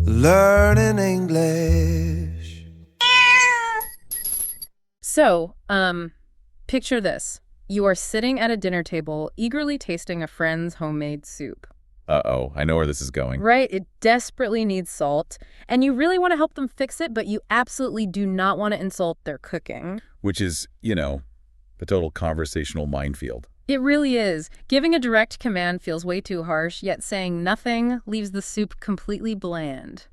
Learning English. So, picture this. You are sitting at a dinner table, eagerly tasting a friend's homemade soup. Uh-oh, I know where this is going. Right? It desperately needs salt, and you really want to help them fix it, but you absolutely do not want to insult their cooking. Which is, the total conversational minefield. It really is. Giving a direct command feels way too harsh, yet saying nothing leaves the soup completely bland.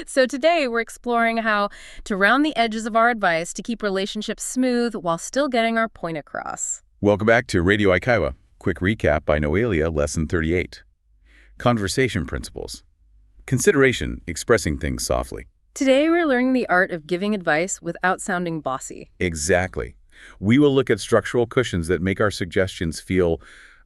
So today we're exploring how to round the edges of our advice to keep relationships smooth while still getting our point across. Welcome back to Radio英会話. Quick recap by NoeLia, Lesson 38. Conversation Principles. Consideration, expressing things softly. Today we're learning the art of giving advice without sounding bossy. Exactly. We will look at structural cushions that make our suggestions feel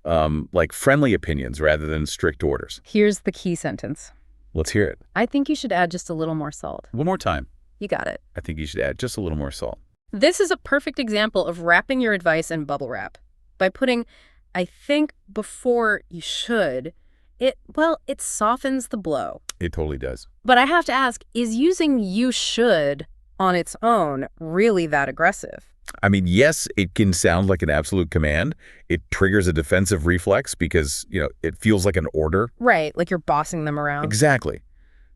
like friendly opinions rather than strict orders. Here's the key sentence. Let's hear it. I think you should add just a little more salt. One more time. You got it. I think you should add just a little more salt. This is a perfect example of wrapping your advice in bubble wrap. By putting I think before you should, it softens the blow. It totally does. But I have to ask, is using you should on its own really that aggressive? I mean, yes, it can sound like an absolute command. It triggers a defensive reflex because, it feels like an order. Right, like you're bossing them around. Exactly.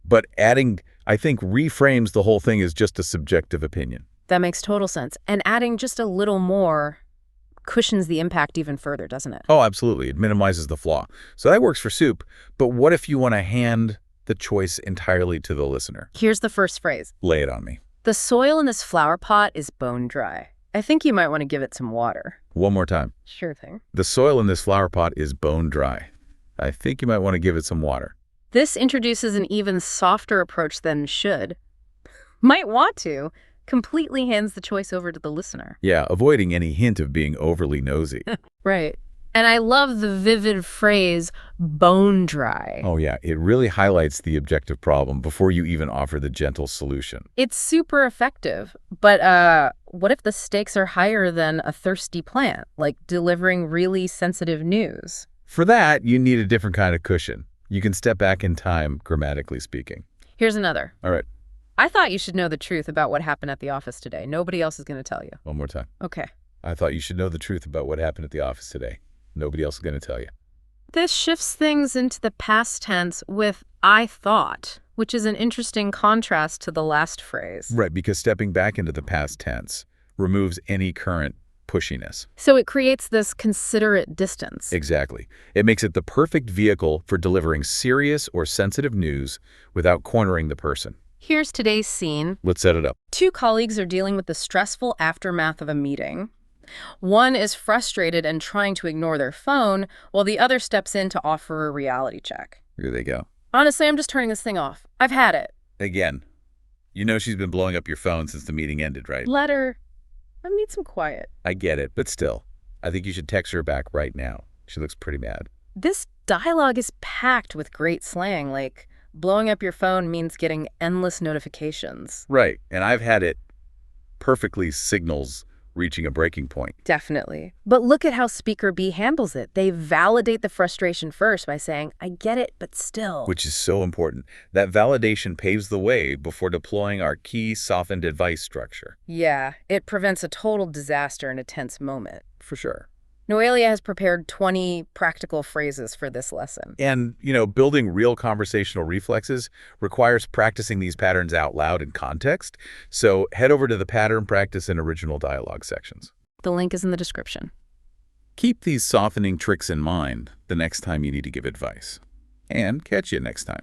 But adding, I think, reframes the whole thing as just a subjective opinion. That makes total sense. And adding just a little more cushions the impact even further, doesn't it? Oh, absolutely. It minimizes the flaw. So that works for soup. But what if you want to hand the choice entirely to the listener? Here's the first phrase. Lay it on me. The soil in this flower pot is bone dry. I think you might want to give it some water. One more time. Sure thing. The soil in this flower pot is bone dry. I think you might want to give it some water. This introduces an even softer approach than should. Might want to. Completely hands the choice over to the listener. Yeah, avoiding any hint of being overly nosy. Right. And I love the vivid phrase, bone dry. Oh yeah, it really highlights the objective problem before you even offer the gentle solution. It's super effective. But what if the stakes are higher than a thirsty plant, like delivering really sensitive news? For that, you need a different kind of cushion. You can step back in time, grammatically speaking. Here's another. All right. I thought you should know the truth about what happened at the office today. Nobody else is going to tell you. One more time. Okay. I thought you should know the truth about what happened at the office today. Nobody else is going to tell you. This shifts things into the past tense with I thought, which is an interesting contrast to the last phrase. Right, because stepping back into the past tense removes any current pushiness. So it creates this considerate distance. Exactly. It makes it the perfect vehicle for delivering serious or sensitive news without cornering the person. Here's today's scene. Let's set it up. Two colleagues are dealing with the stressful aftermath of a meeting. One is frustrated and trying to ignore their phone, while the other steps in to offer a reality check. Here they go. Honestly, I'm just turning this thing off. I've had it. Again. You know she's been blowing up your phone since the meeting ended, right? Let her. I need some quiet. I get it, but still. I think you should text her back right now. She looks pretty mad. This dialogue is packed with great slang, like blowing up your phone means getting endless notifications. Right, and I've had it perfectly signals reaching a breaking point. Definitely. But look at how Speaker B handles it. They validate the frustration first by saying, I get it, but still. Which is so important. That validation paves the way before deploying our key softened advice structure. Yeah, it prevents a total disaster in a tense moment. For sure. NoeLia has prepared 20 practical phrases for this lesson. And, building real conversational reflexes requires practicing these patterns out loud in context. So head over to the pattern practice and original dialogue sections. The link is in the description. Keep these softening tricks in mind the next time you need to give advice. And catch you next time.